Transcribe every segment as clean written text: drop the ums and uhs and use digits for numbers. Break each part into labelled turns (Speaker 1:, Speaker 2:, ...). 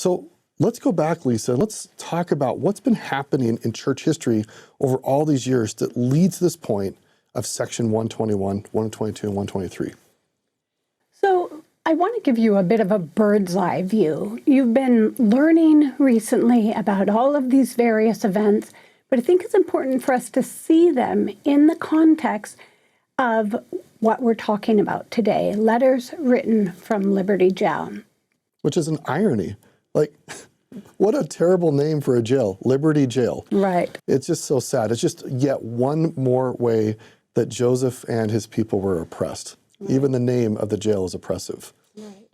Speaker 1: So let's go back, Lisa, and let's talk about what's been happening in church history over all these years that leads to this point of section 121, 122, and 123.
Speaker 2: So I want to give you a bit of a bird's eye view. You've been learning recently about all of these various events, but I think it's important for us to see them in the context of what we're talking about today, letters written from Liberty Jail.
Speaker 1: Which is an irony. Like, what a terrible name for a jail, Liberty Jail.
Speaker 2: Right.
Speaker 1: It's just so sad. It's just yet one more way that Joseph and his people were oppressed. Right. Even the name of the jail is oppressive.
Speaker 2: Right.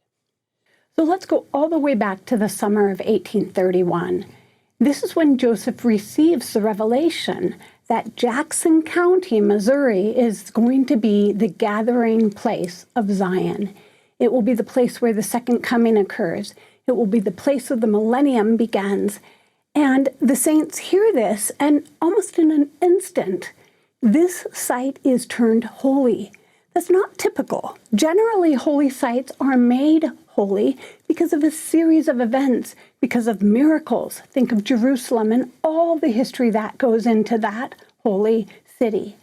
Speaker 2: So let's go all the way back to the summer of 1831. This is when Joseph receives the revelation that Jackson County, Missouri, is going to be the gathering place of Zion. It will be the place where the second coming occurs. It will be the place where the millennium begins. And the saints hear this, and almost in an instant, this site is turned holy. That's not typical. Generally, holy sites are made holy because of a series of events, because of miracles. Think of Jerusalem and all the history that goes into that holy city.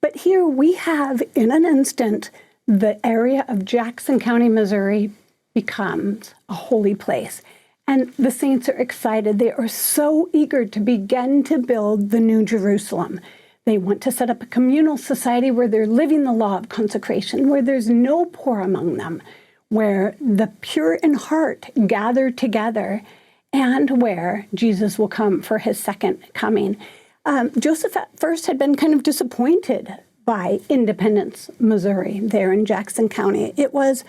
Speaker 2: But here we have, in an instant, the area of Jackson County, Missouri becomes a holy place. And the saints are excited. They are so eager to begin to build the New Jerusalem. They want to set up a communal society where they're living the law of consecration, where there's no poor among them, where the pure in heart gather together, and where Jesus will come for his second coming. Joseph at first had been kind of disappointed by Independence, Missouri, there in Jackson County. It was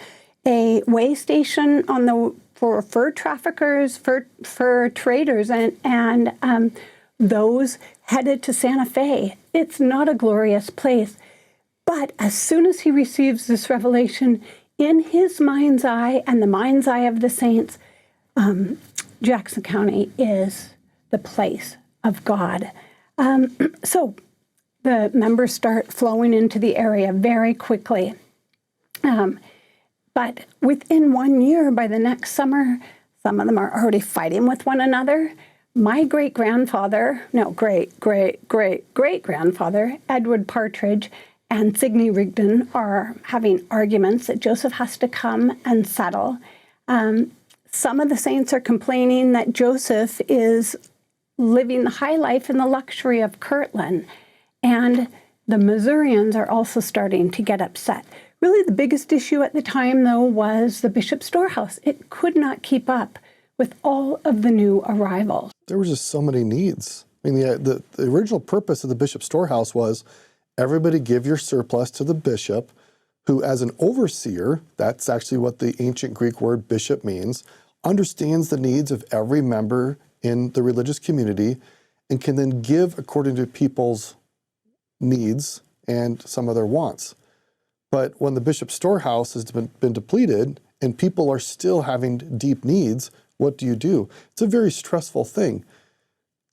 Speaker 2: a way station for fur traffickers, fur traders, and those headed to Santa Fe. It's not a glorious place. But as soon as he receives this revelation, in his mind's eye and the mind's eye of the saints, Jackson County is the place of God. So the members start flowing into the area very quickly. But within 1 year, by the next summer, some of them are already fighting with one another. My great-grandfather, Edward Partridge, and Signe Rigdon are having arguments that Joseph has to come and settle. Some of the saints are complaining that Joseph is living the high life in the luxury of Kirtland. And the Missourians are also starting to get upset. Really, the biggest issue at the time, though, was the bishop's storehouse. It could not keep up with all of the new arrivals.
Speaker 1: There were just so many needs. I mean, the original purpose of the bishop's storehouse was everybody give your surplus to the bishop, who as an overseer, that's actually what the ancient Greek word bishop means, understands the needs of every member in the religious community and can then give according to people's needs and some of their wants. But when the bishop's storehouse has been depleted and people are still having deep needs, what do? It's a very stressful thing.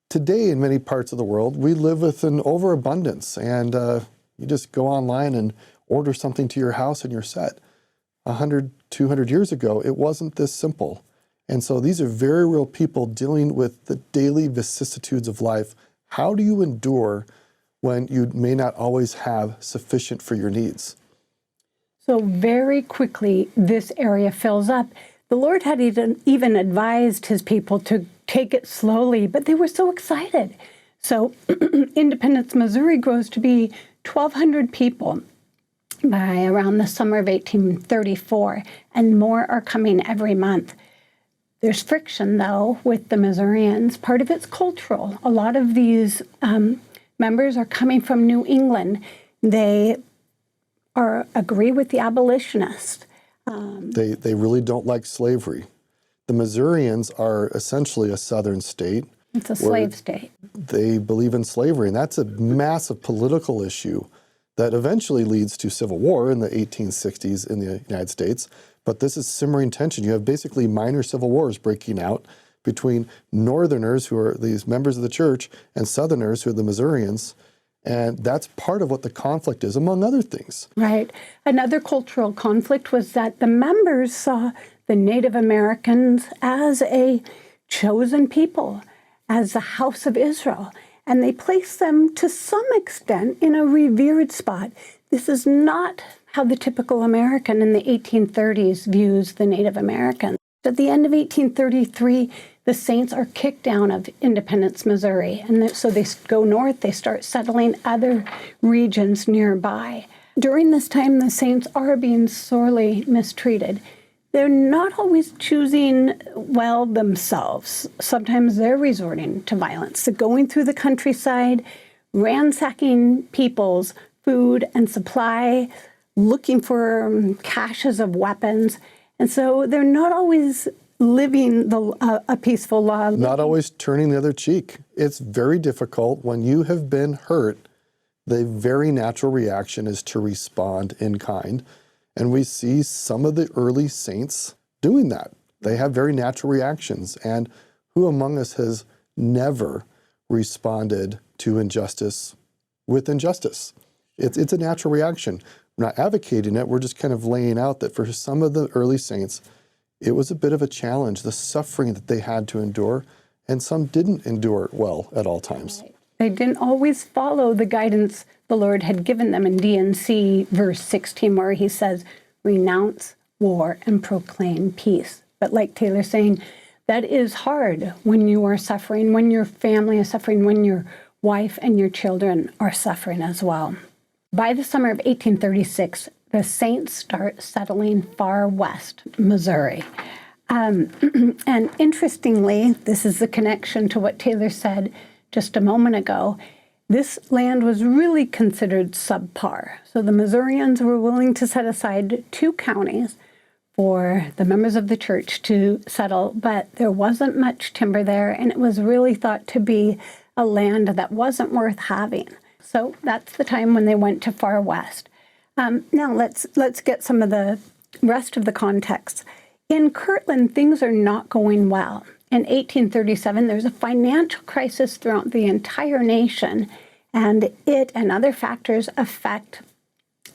Speaker 1: Today, in many parts of the world, we live with an overabundance, and you just go online and order something to your house and you're set. 100, 200 years ago, it wasn't this simple. And so these are very real people dealing with the daily vicissitudes of life. How do you endure when you may not always have sufficient for your needs?
Speaker 2: So very quickly, this area fills up. The Lord had even advised his people to take it slowly, but they were so excited. So Independence, Missouri grows to be 1,200 people by around the summer of 1834, and more are coming every month. There's friction, though, with the Missourians. Part of it's cultural. A lot of these members are coming from New England. They agree with the abolitionists.
Speaker 1: They really don't like slavery. The Missourians are essentially a southern state.
Speaker 2: It's a slave state.
Speaker 1: They believe in slavery, and that's a massive political issue that eventually leads to civil war in the 1860s in the United States. But this is simmering tension. You have basically minor civil wars breaking out between Northerners, who are these members of the church, and Southerners, who are the Missourians. And that's part of what the conflict is, among other things.
Speaker 2: Right. Another cultural conflict was that the members saw the Native Americans as a chosen people, as the house of Israel. And they place them to some extent in a revered spot. This is not how the typical American in the 1830s views the Native Americans. At the end of 1833, the Saints are kicked down of Independence, Missouri. And so they go north, they start settling other regions nearby. During this time, the Saints are being sorely mistreated. They're not always choosing well themselves. Sometimes they're resorting to violence. So going through the countryside, ransacking people's food and supply, looking for caches of weapons. And so they're not always living a peaceful life.
Speaker 1: Not always turning the other cheek. It's very difficult when you have been hurt. The very natural reaction is to respond in kind. And we see some of the early saints doing that. They have very natural reactions. And who among us has never responded to injustice with injustice? It's a natural reaction. We're not advocating it. We're just kind of laying out that for some of the early saints, it was a bit of a challenge, the suffering that they had to endure, and some didn't endure it well at all times.
Speaker 2: Right. They didn't always follow the guidance the Lord had given them in D&C verse 16, where he says, renounce war and proclaim peace. But like Taylor's saying, that is hard when you are suffering, when your family is suffering, when your wife and your children are suffering as well. By the summer of 1836, the Saints start settling far west Missouri. And interestingly, this is the connection to what Taylor said just a moment ago. This land was really considered subpar. So the Missourians were willing to set aside 2 counties for the members of the church to settle, but there wasn't much timber there, and it was really thought to be a land that wasn't worth having. So that's the time when they went to far west. Now let's get some of the rest of the context. In Kirtland, things are not going well. In 1837, there's a financial crisis throughout the entire nation, and it and other factors affect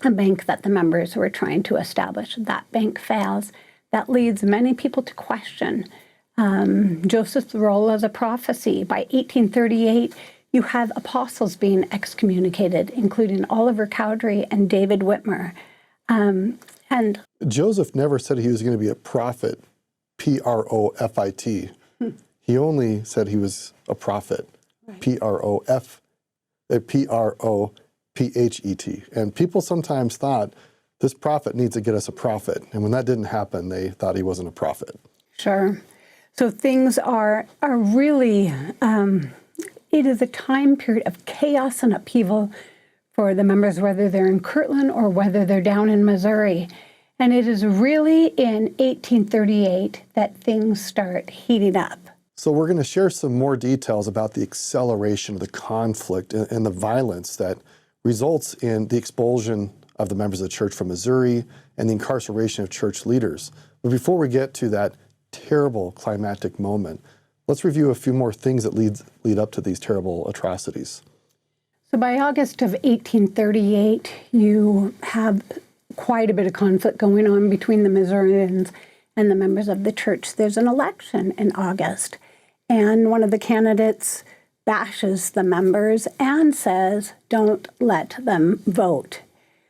Speaker 2: a bank that the members were trying to establish. That bank fails. That leads many people to question Joseph's role as a prophecy. By 1838, you have apostles being excommunicated, including Oliver Cowdery and David Whitmer. And
Speaker 1: Joseph never said he was going to be a prophet, P-R-O-F-I-T. He only said he was a prophet, right. P-R-O-P-H-E-T. And people sometimes thought, this prophet needs to get us a prophet. And when that didn't happen, they thought he wasn't a prophet.
Speaker 2: Sure. So things are really, it is a time period of chaos and upheaval for the members, whether they're in Kirtland or whether they're down in Missouri. And it is really in 1838 that things start heating up.
Speaker 1: So we're going to share some more details about the acceleration of the conflict and the violence that results in the expulsion of the members of the church from Missouri and the incarceration of church leaders. But before we get to that terrible climactic moment, let's review a few more things that lead up to these terrible atrocities.
Speaker 2: So by August of 1838, you have quite a bit of conflict going on between the Missourians and the members of the church. There's an election in August, and one of the candidates bashes the members and says, don't let them vote.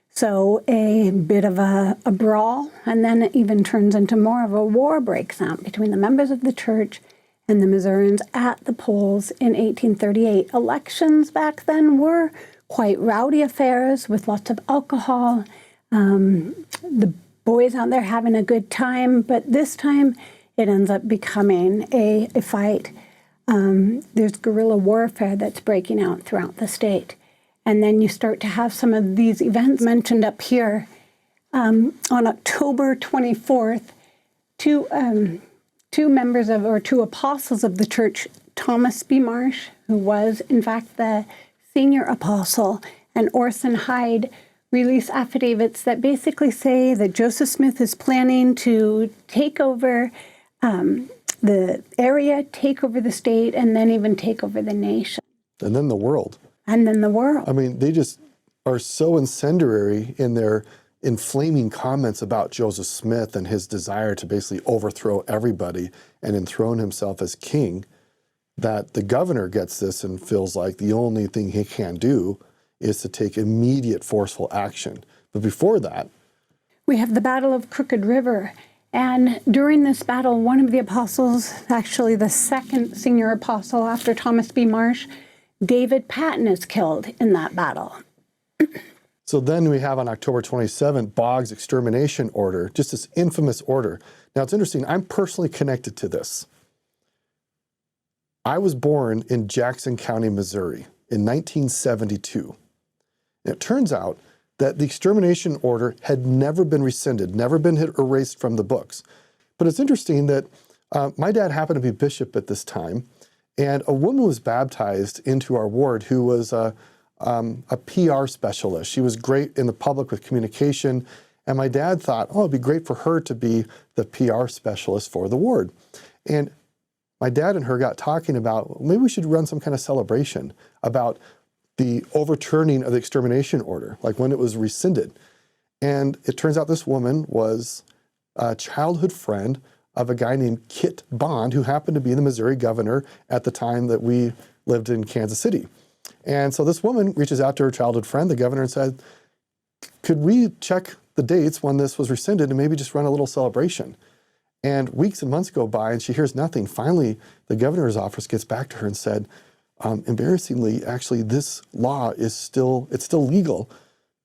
Speaker 2: So a bit of a brawl, and then it even turns into more of a war breaks out between the members of the church and the Missourians at the polls in 1838. Elections back then were quite rowdy affairs with lots of alcohol. The boys out there having a good time, but this time it ends up becoming a fight. There's guerrilla warfare that's breaking out throughout the state. And then you start to have some of these events mentioned up here. On October 24th, two apostles of the church, Thomas B. Marsh, who was in fact the senior apostle, and Orson Hyde, release affidavits that basically say that Joseph Smith is planning to take over the area, take over the state, and then even take over the nation.
Speaker 1: And then the world.
Speaker 2: And then the world.
Speaker 1: I mean, they just are so incendiary in their inflaming comments about Joseph Smith and his desire to basically overthrow everybody and enthrone himself as king, that the governor gets this and feels like the only thing he can do is to take immediate forceful action. But before that,
Speaker 2: we have the Battle of Crooked River. And during this battle, one of the apostles, actually the second senior apostle after Thomas B. Marsh, David Patton, is killed in that battle.
Speaker 1: So then we have on October 27th, Boggs' extermination order, just this infamous order. Now it's interesting, I'm personally connected to this. I was born in Jackson County, Missouri in 1972. And it turns out that the extermination order had never been rescinded, never been erased from the books. But it's interesting that my dad happened to be bishop at this time, and a woman was baptized into our ward who was a PR specialist. She was great in the public with communication, and my dad thought, oh, it'd be great for her to be the PR specialist for the ward. And my dad and her got talking about, maybe we should run some kind of celebration about the overturning of the extermination order, like when it was rescinded. And it turns out this woman was a childhood friend of a guy named Kit Bond, who happened to be the Missouri governor at the time that we lived in Kansas City. And so this woman reaches out to her childhood friend, the governor, and said, could we check the dates when this was rescinded and maybe just run a little celebration? And weeks and months go by and she hears nothing. Finally, the governor's office gets back to her and said, embarrassingly, actually, this law is still legal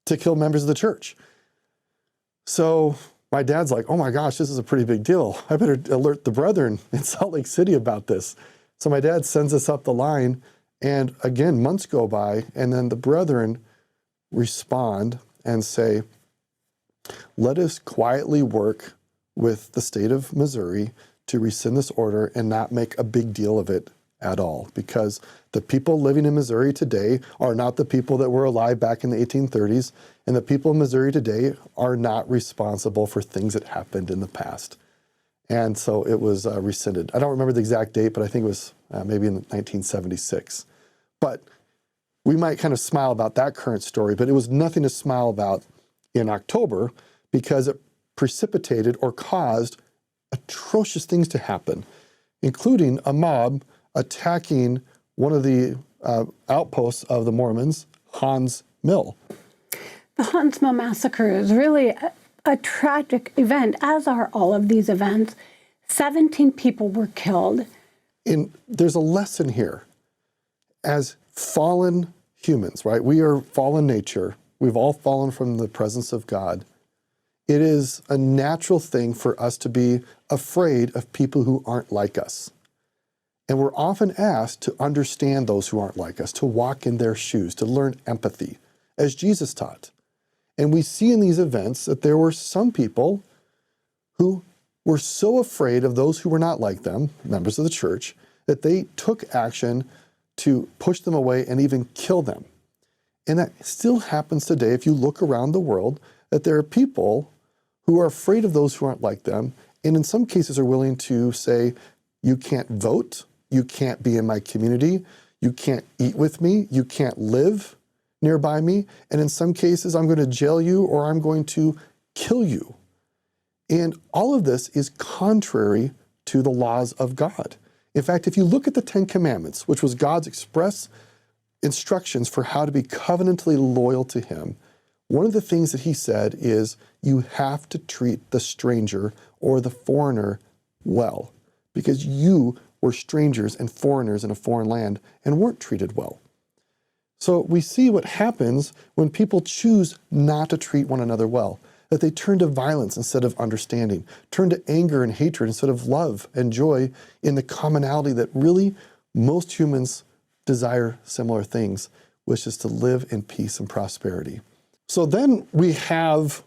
Speaker 1: to kill members of the church. So my dad's like, oh my gosh, this is a pretty big deal. I better alert the brethren in Salt Lake City about this. So my dad sends us up the line, and again, months go by, and then the brethren respond and say, let us quietly work with the state of Missouri to rescind this order and not make a big deal of it at all, because the people living in Missouri today are not the people that were alive back in the 1830s, and the people in Missouri today are not responsible for things that happened in the past. And so it was rescinded. I don't remember the exact date, but I think it was maybe in 1976. But we might kind of smile about that current story, but it was nothing to smile about in October, because it precipitated or caused atrocious things to happen, including a mob attacking one of the outposts of the Mormons, Hans Mill.
Speaker 2: The Hans Mill massacre is really a tragic event, as are all of these events. 17 people were killed.
Speaker 1: And there's a lesson here. As fallen humans, right? We are fallen nature. We've all fallen from the presence of God. It is a natural thing for us to be afraid of people who aren't like us. And we're often asked to understand those who aren't like us, to walk in their shoes, to learn empathy, as Jesus taught. And we see in these events that there were some people who were so afraid of those who were not like them, members of the church, that they took action to push them away and even kill them. And that still happens today if you look around the world, that there are people who are afraid of those who aren't like them, and in some cases are willing to say, you can't vote, you can't be in my community, you can't eat with me, you can't live nearby me, and in some cases I'm going to jail you or I'm going to kill you. And all of this is contrary to the laws of God. In fact, if you look at the Ten Commandments, which was God's express instructions for how to be covenantally loyal to him, one of the things that he said is you have to treat the stranger or the foreigner well, because you were strangers and foreigners in a foreign land and weren't treated well. So we see what happens when people choose not to treat one another well, that they turn to violence instead of understanding, turn to anger and hatred instead of love and joy in the commonality that really most humans desire similar things, which is to live in peace and prosperity. So then we have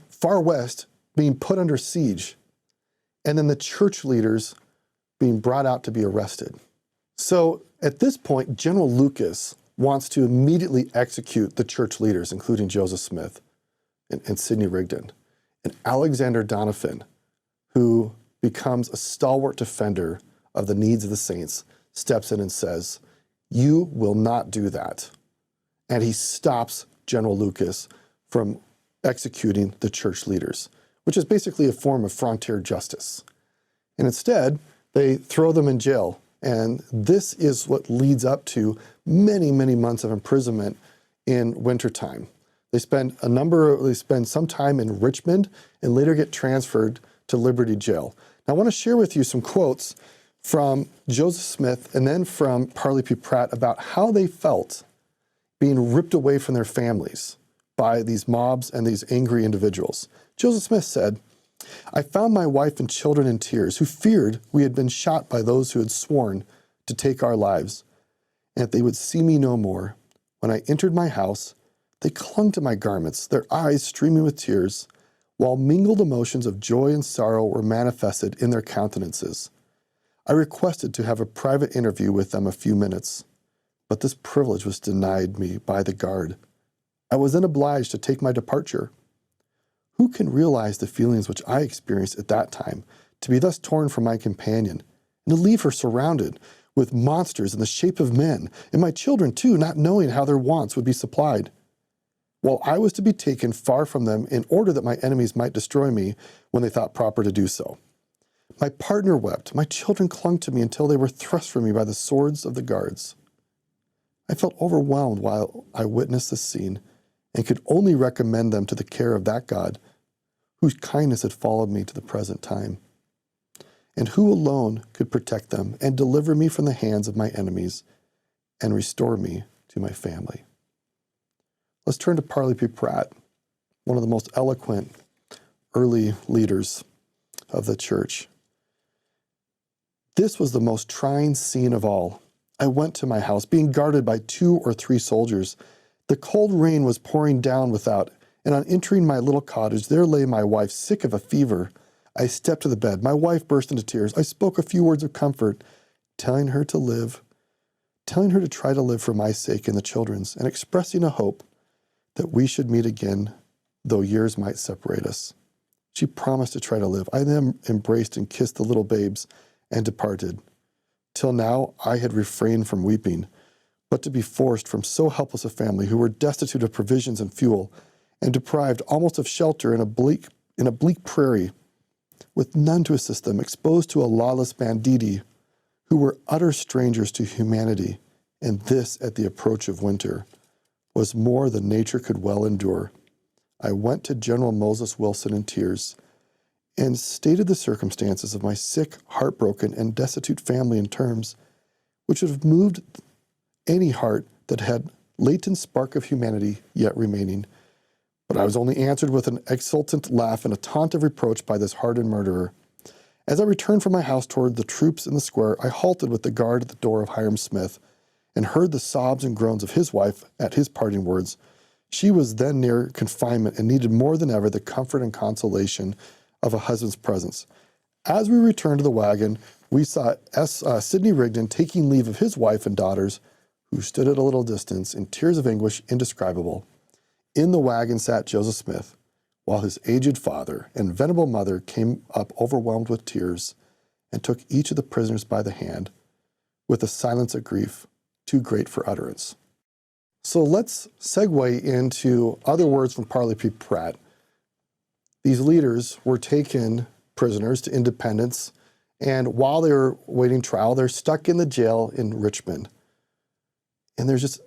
Speaker 1: Far West being put under siege, and then the church leaders being brought out to be arrested. So at this point, General Lucas wants to immediately execute the church leaders, including Joseph Smith and Sidney Rigdon. And Alexander Doniphan, who becomes a stalwart defender of the needs of the saints, steps in and says, you will not do that. And he stops General Lucas from executing the church leaders, which is basically a form of frontier justice. And instead, they throw them in jail. And this is what leads up to many, many months of imprisonment in wintertime. They spend some time in Richmond and later get transferred to Liberty Jail. Now, I want to share with you some quotes from Joseph Smith and then from Parley P. Pratt about how they felt being ripped away from their families by these mobs and these angry individuals. Joseph Smith said, "I found my wife and children in tears, who feared we had been shot by those who had sworn to take our lives, and that they would see me no more. When I entered my house, they clung to my garments, their eyes streaming with tears, while mingled emotions of joy and sorrow were manifested in their countenances. I requested to have a private interview with them a few minutes, but this privilege was denied me by the guard. I was then obliged to take my departure. Who can realize the feelings which I experienced at that time, to be thus torn from my companion, and to leave her surrounded with monsters in the shape of men, and my children too, not knowing how their wants would be supplied, while I was to be taken far from them in order that my enemies might destroy me when they thought proper to do so. My partner wept. My children clung to me until they were thrust from me by the swords of the guards. I felt overwhelmed while I witnessed this scene and could only recommend them to the care of that God whose kindness had followed me to the present time, and who alone could protect them and deliver me from the hands of my enemies and restore me to my family." Let's turn to Parley P. Pratt, one of the most eloquent early leaders of the church. "This was the most trying scene of all. I went to my house, being guarded by 2 or 3 soldiers. The cold rain was pouring down without, and on entering my little cottage, there lay my wife, sick of a fever. I stepped to the bed. My wife burst into tears. I spoke a few words of comfort, telling her to try to live for my sake and the children's, and expressing a hope that we should meet again, though years might separate us. She promised to try to live. I then embraced and kissed the little babes and departed. Till now, I had refrained from weeping, but to be forced from so helpless a family who were destitute of provisions and fuel, and deprived almost of shelter in a bleak prairie, with none to assist them, exposed to a lawless banditti who were utter strangers to humanity, and this at the approach of winter, was more than nature could well endure. I went to General Moses Wilson in tears, and stated the circumstances of my sick, heartbroken, and destitute family in terms which would have moved any heart that had latent spark of humanity yet remaining. But I was only answered with an exultant laugh and a taunt of reproach by this hardened murderer. As I returned from my house toward the troops in the square, I halted with the guard at the door of Hiram Smith, and heard the sobs and groans of his wife at his parting words. She was then near confinement and needed more than ever the comfort and consolation of a husband's presence. As we returned to the wagon, we saw Sidney Rigdon taking leave of his wife and daughters, who stood at a little distance in tears of anguish indescribable. In the wagon sat Joseph Smith, while his aged father and venerable mother came up overwhelmed with tears and took each of the prisoners by the hand with a silence of grief too great for utterance. So let's segue into other words from Parley P. Pratt. These leaders were taken prisoners to Independence, and while they were waiting trial, they're stuck in the jail in Richmond. And there's just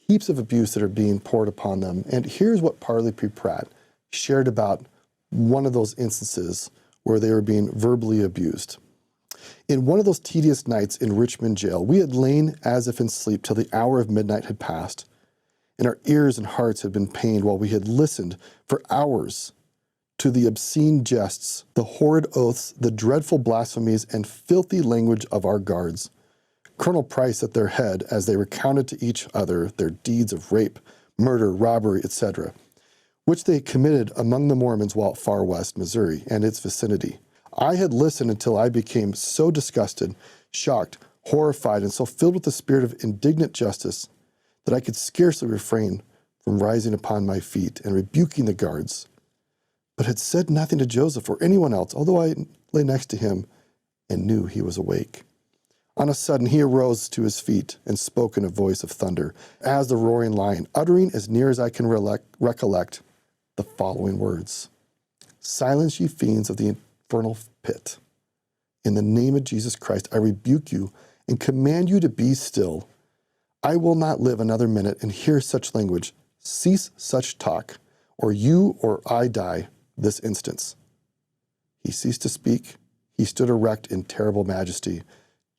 Speaker 1: heaps of abuse that are being poured upon them. And here's what Parley P. Pratt shared about one of those instances where they were being verbally abused. "In one of those tedious nights in Richmond jail, we had lain as if in sleep till the hour of midnight had passed, and our ears and hearts had been pained while we had listened for hours to the obscene jests, the horrid oaths, the dreadful blasphemies, and filthy language of our guards. Colonel Price at their head, as they recounted to each other their deeds of rape, murder, robbery, etc., which they committed among the Mormons while at Far West, Missouri, and its vicinity. I had listened until I became so disgusted, shocked, horrified, and so filled with the spirit of indignant justice that I could scarcely refrain from rising upon my feet and rebuking the guards, but had said nothing to Joseph or anyone else, although I lay next to him and knew he was awake. On a sudden he arose to his feet and spoke in a voice of thunder, as the roaring lion, uttering as near as I can recollect, the following words: "Silence, ye fiends of the infernal pit. In the name of Jesus Christ, I rebuke you and command you to be still. I will not live another minute and hear such language. Cease such talk, or you or I die this instant." He ceased to speak. He stood erect in terrible majesty,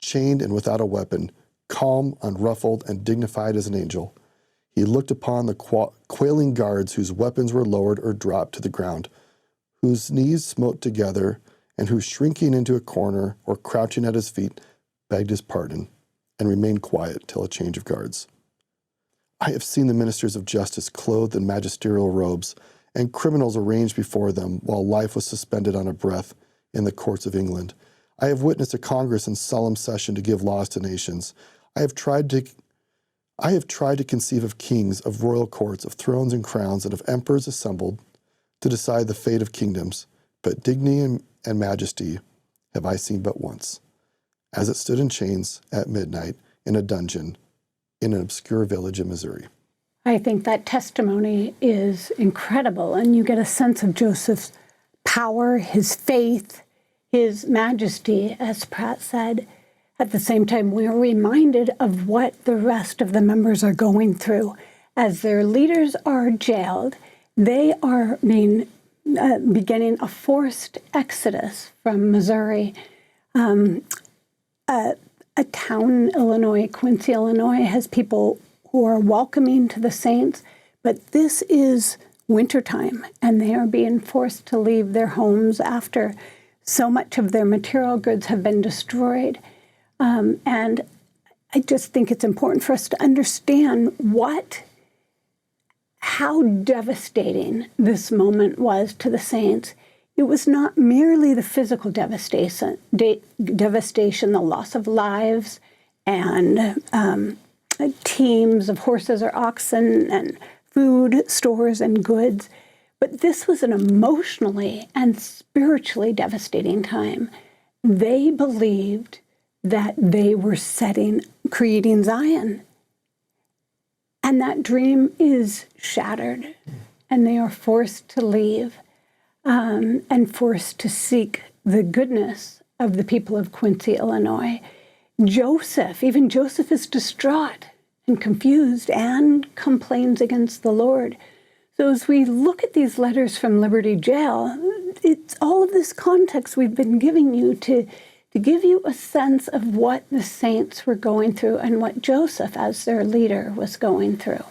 Speaker 1: chained and without a weapon, calm, unruffled, and dignified as an angel. He looked upon the quailing guards whose weapons were lowered or dropped to the ground, whose knees smote together, and who, shrinking into a corner or crouching at his feet, begged his pardon and remained quiet till a change of guards. I have seen the ministers of justice clothed in magisterial robes, and criminals arranged before them while life was suspended on a breath in the courts of England. I have witnessed a Congress in solemn session to give laws to nations. I have tried to conceive of kings, of royal courts, of thrones and crowns, and of emperors assembled to decide the fate of kingdoms, but dignity and majesty have I seen but once, as it stood in chains at midnight in a dungeon in an obscure village in Missouri.
Speaker 2: I think that testimony is incredible, and you get a sense of Joseph's power, his faith, his majesty, as Pratt said. At the same time, we are reminded of what the rest of the members are going through. As their leaders are jailed, they are beginning a forced exodus from Missouri. A town in Illinois, Quincy, Illinois, has people who are welcoming to the saints, but this is wintertime, and they are being forced to leave their homes after so much of their material goods have been destroyed. And I just think it's important for us to understand how devastating this moment was to the saints. It was not merely the physical devastation, the loss of lives and teams of horses or oxen and food, stores, and goods, but this was an emotionally and spiritually devastating time. They believed that they were creating Zion. And that dream is shattered, and they are forced to leave and forced to seek the goodness of the people of Quincy, Illinois. Even Joseph is distraught and confused and complains against the Lord. So as we look at these letters from Liberty Jail, it's all of this context we've been giving you to give you a sense of what the saints were going through and what Joseph, as their leader, was going through.